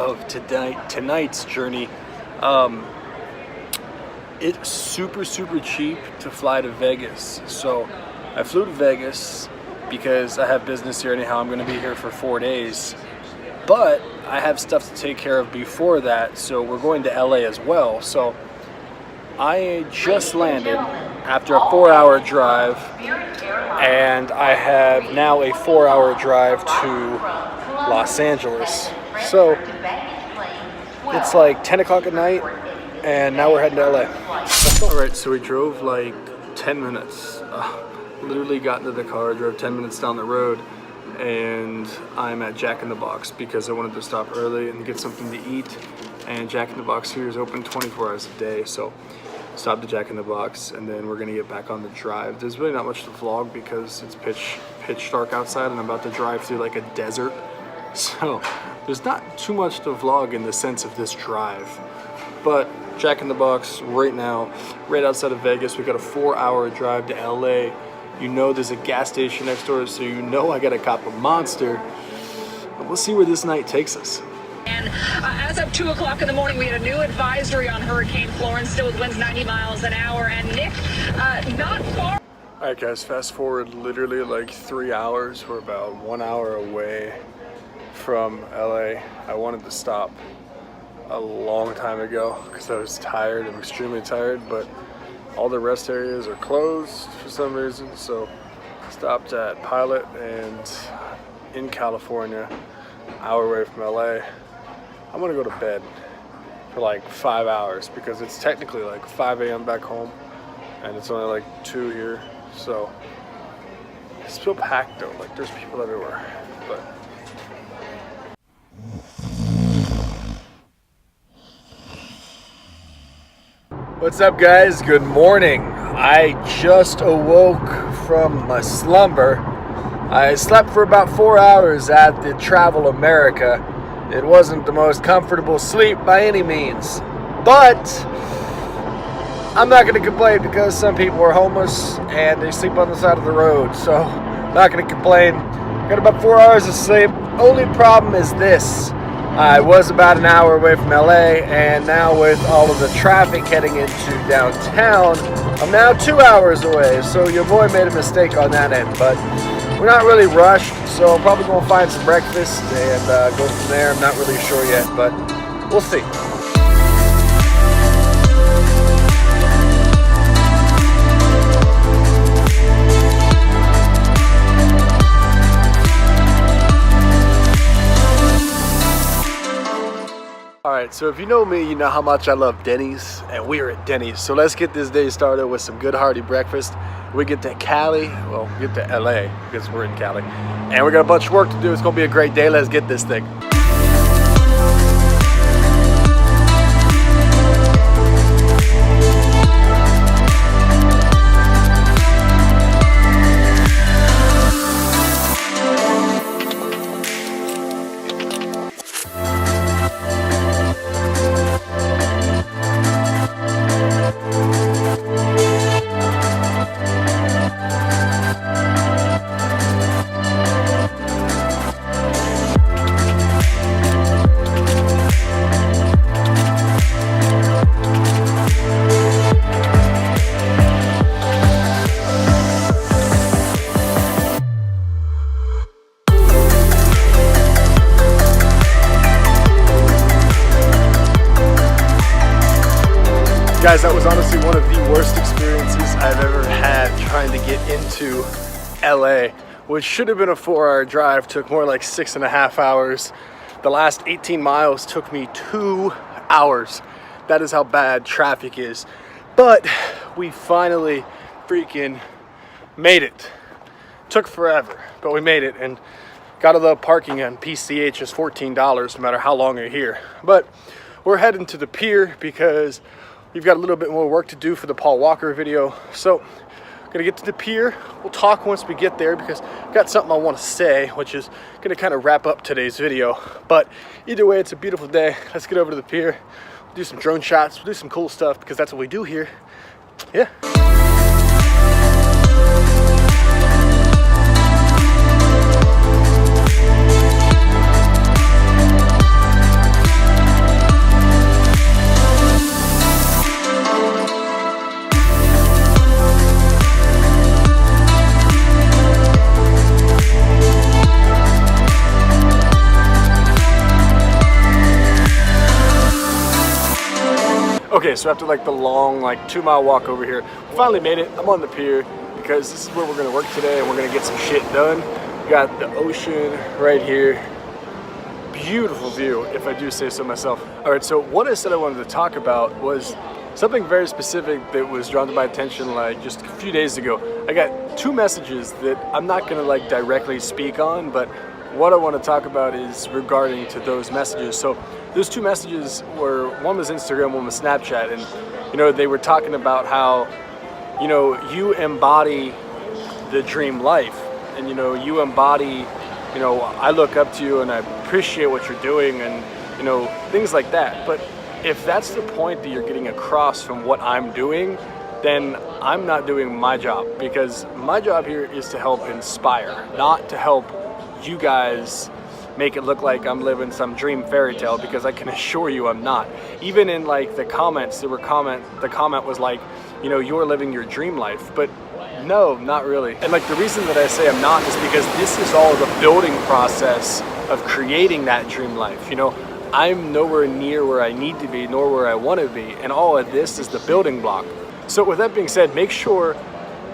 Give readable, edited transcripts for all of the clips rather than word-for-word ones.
of tonight's journey. It's super cheap to fly to Vegas. So I flew to Vegas because I have business here anyhow. I'm going to be here for 4 days. But I have stuff to take care of before that, so we're going to LA as well. So I just landed after a 4-hour drive, and I have now a 4-hour drive to Los Angeles. So it's like 10 o'clock at night, and now we're heading to LA. Alright, so we drove like 10 minutes. Literally got into the car, drove 10 minutes down the road, and I'm at Jack in the Box because I wanted to stop early and get something to eat. And Jack in the Box here is open 24 hours a day, so stopped at Jack in the Box, and then we're gonna get back on the drive. There's really not much to vlog because it's pitch dark outside, and I'm about to drive through like a desert. So there's not too much to vlog in the sense of this drive. But Jack in the Box right now, right outside of Vegas. We got a 4-hour drive to LA. You know there's a gas station next door, so you know I gotta cop a Monster. But we'll see where this night takes us. And as of 2 o'clock in the morning, we had a new advisory on Hurricane Florence, still with winds 90 miles an hour. And Nick, not far. All right, guys, fast forward literally like 3 hours. We're about 1 hour away from LA. I wanted to stop a long time ago because I was tired. I'm extremely tired, but all the rest areas are closed for some reason. So stopped at Pilot and in California, an hour away from LA. I'm gonna go to bed for like 5 hours because it's technically like 5 a.m. back home, and it's only like 2 here. So it's still packed though, like there's people everywhere. But what's up, guys? Good morning. I just awoke from my slumber. I slept for about 4 hours at the Travel America. It wasn't the most comfortable sleep by any means, but I'm not going to complain because some people are homeless and they sleep on the side of the road, so I'm not going to complain. Got about 4 hours of sleep. Only problem is this. I was about an hour away from LA, and now with all of the traffic heading into downtown, I'm now 2 hours away, so your boy made a mistake on that end, but we're not really rushed, so I'm probably going to find some breakfast and go from there. I'm not really sure yet, but we'll see. Alright, so if you know me, you know how much I love Denny's, and we're at Denny's. So let's get this day started with some good hearty breakfast. We get to Cali, well, get to LA because we're in Cali, and we got a bunch of work to do. It's gonna be a great day. Let's get this thing. Guys, that was honestly one of the worst experiences I've ever had trying to get into LA, which should have been a 4-hour drive, took more like 6.5 hours. The last 18 miles took me 2 hours. That is how bad traffic is. But we finally freaking made it. Took forever, but we made it, and gotta love parking on PCH is $14 no matter how long you're here. But we're heading to the pier because we've got a little bit more work to do for the Paul Walker video. So gonna get to the pier. We'll talk once we get there because I've got something I want to say, which is gonna kind of wrap up today's video. But either way, it's a beautiful day. Let's get over to the pier. We'll do some drone shots. We'll do some cool stuff because that's what we do here. Yeah. Okay, so after like the long, like 2-mile walk over here, we finally made it. I'm on the pier because this is where we're gonna work today and we're gonna get some shit done. We got the ocean right here. Beautiful view, if I do say so myself. All right, so what I said I wanted to talk about was something very specific that was drawn to my attention like just a few days ago. I got 2 messages that I'm not gonna like directly speak on, but what I want to talk about is regarding to those messages. So those 2 messages were, one was Instagram, one was Snapchat, and you know, they were talking about how, you know, you embody the dream life, and you know, you embody, you know, I look up to you and I appreciate what you're doing, and you know, things like that. But if that's the point that you're getting across from what I'm doing, then I'm not doing my job, because my job here is to help inspire, not to help you guys make it look like I'm living some dream fairy tale, because I can assure you I'm not. Even in like the comments, the comment was like, you know, you're living your dream life, but no, not really. And like the reason that I say I'm not is because this is all the building process of creating that dream life. You know, I'm nowhere near where I need to be, nor where I want to be, and all of this is the building block. So with that being said, make sure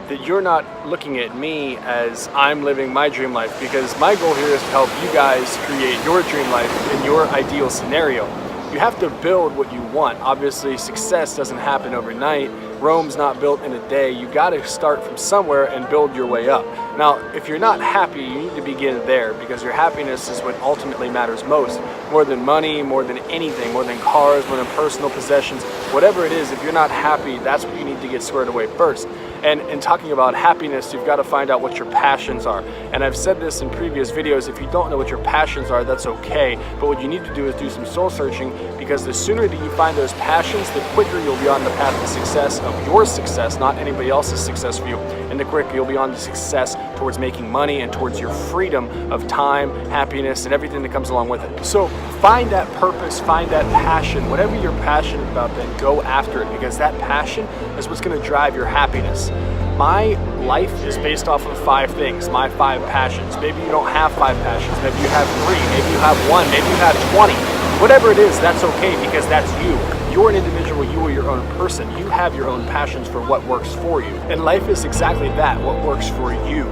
that you're not looking at me as I'm living my dream life, because my goal here is to help you guys create your dream life in your ideal scenario. You have to build what you want. Obviously, success doesn't happen overnight. Rome's not built in a day. You got to start from somewhere and build your way up. Now, if you're not happy, you need to begin there, because your happiness is what ultimately matters most. More than money, more than anything, more than cars, more than personal possessions, whatever it is, if you're not happy, that's what you need to get squared away first. And in talking about happiness, you've got to find out what your passions are. And I've said this in previous videos, if you don't know what your passions are, that's okay. But what you need to do is do some soul searching, because the sooner that you find those passions, the quicker you'll be on the path to success, of your success, not anybody else's success for you. And the quicker you'll be on the success towards making money and towards your freedom of time, happiness, and everything that comes along with it. So find that purpose, find that passion. Whatever you're passionate about, then go after it, because that passion is what's going to drive your happiness. My life is based off of 5 things, my 5 passions. Maybe you don't have 5 passions, maybe you have 3, maybe you have 1, maybe you have 20. Whatever it is, that's okay, because that's you. You're an individual, you are your own person. You have your own passions for what works for you. And life is exactly that, what works for you.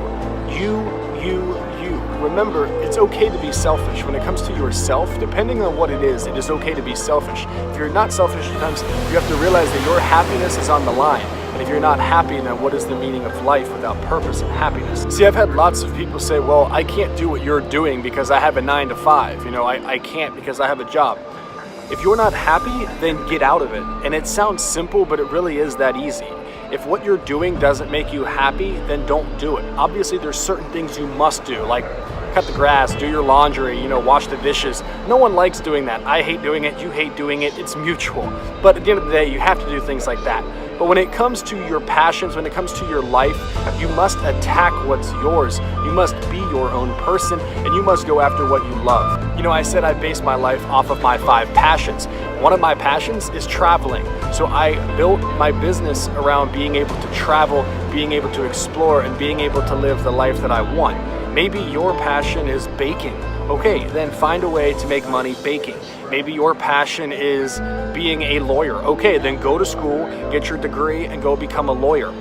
You. Remember, it's okay to be selfish. When it comes to yourself, depending on what it is okay to be selfish. If you're not selfish, sometimes you have to realize that your happiness is on the line. And if you're not happy, then what is the meaning of life without purpose and happiness? See, I've had lots of people say, well, I can't do what you're doing because I have a 9 to 5. You know, I can't because I have a job. If you're not happy, then get out of it. And it sounds simple, but it really is that easy. If what you're doing doesn't make you happy, then don't do it. Obviously, there's certain things you must do, like cut the grass, do your laundry, you know, wash the dishes. No one likes doing that. I hate doing it, you hate doing it, it's mutual. But at the end of the day, you have to do things like that. But when it comes to your passions, when it comes to your life, you must attack what's yours. You must be your own person, and you must go after what you love. You know, I said I base my life off of my 5 passions. One of my passions is traveling. So I built my business around being able to travel, being able to explore, and being able to live the life that I want. Maybe your passion is baking. Okay, then find a way to make money baking. Maybe your passion is being a lawyer. Okay, then go to school, get your degree, and go become a lawyer.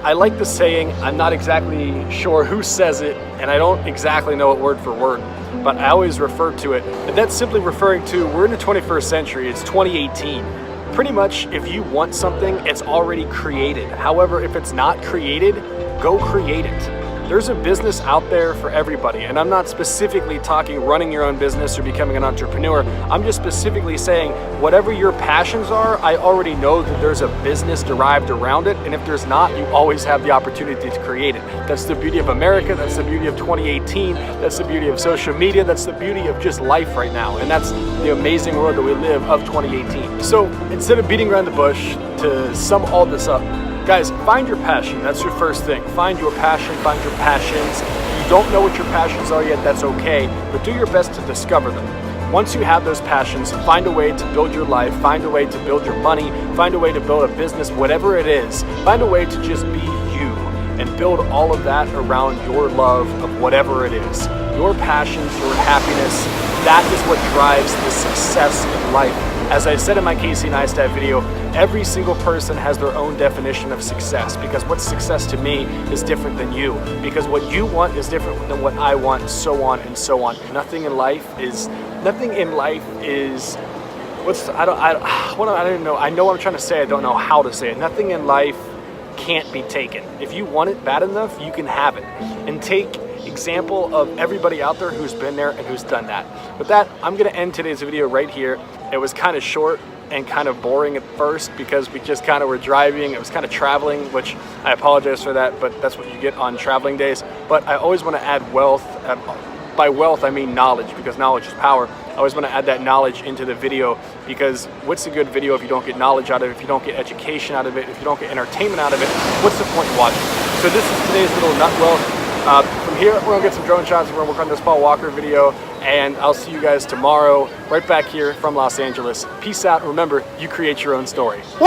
I like the saying, I'm not exactly sure who says it, and I don't exactly know it word for word, but I always refer to it. And that's simply referring to, we're in the 21st century, it's 2018. Pretty much, if you want something, it's already created. However, if it's not created, go create it. There's a business out there for everybody, and I'm not specifically talking running your own business or becoming an entrepreneur. I'm just specifically saying whatever your passions are, I already know that there's a business derived around it, and if there's not, you always have the opportunity to create it. That's the beauty of America, that's the beauty of 2018, that's the beauty of social media, that's the beauty of just life right now, and that's the amazing world that we live of 2018. So instead of beating around the bush, to sum all this up, guys, find your passion. That's your first thing. Find your passion, find your passions. If you don't know what your passions are yet, that's okay, but do your best to discover them. Once you have those passions, find a way to build your life, find a way to build your money, find a way to build a business, whatever it is. Find a way to just be you and build all of that around your love of whatever it is. Your passions, your happiness, that is what drives the success in life. As I said in my Casey Neistat video, every single person has their own definition of success, because what's success to me is different than you, because what you want is different than what I want, so on and so on. Nothing in life is what's, I don't even know. I know what I'm trying to say, I don't know how to say it. Nothing in life can't be taken. If you want it bad enough, you can have it. And take example of everybody out there who's been there and who's done that. With that, I'm gonna end today's video right here. It was kind of short and kind of boring at first because we just kind of were driving. It was kind of traveling, which I apologize for that, but that's what you get on traveling days. But I always want to add wealth. By wealth, I mean knowledge, because knowledge is power. I always want to add that knowledge into the video, because what's a good video if you don't get knowledge out of it, if you don't get education out of it, if you don't get entertainment out of it, what's the point in watching? So this is today's little nut wealth. From here, we're gonna get some drone shots. We're gonna work on this Paul Walker video, and I'll see you guys tomorrow, right back here from Los Angeles. Peace out, and remember, you create your own story. Woo!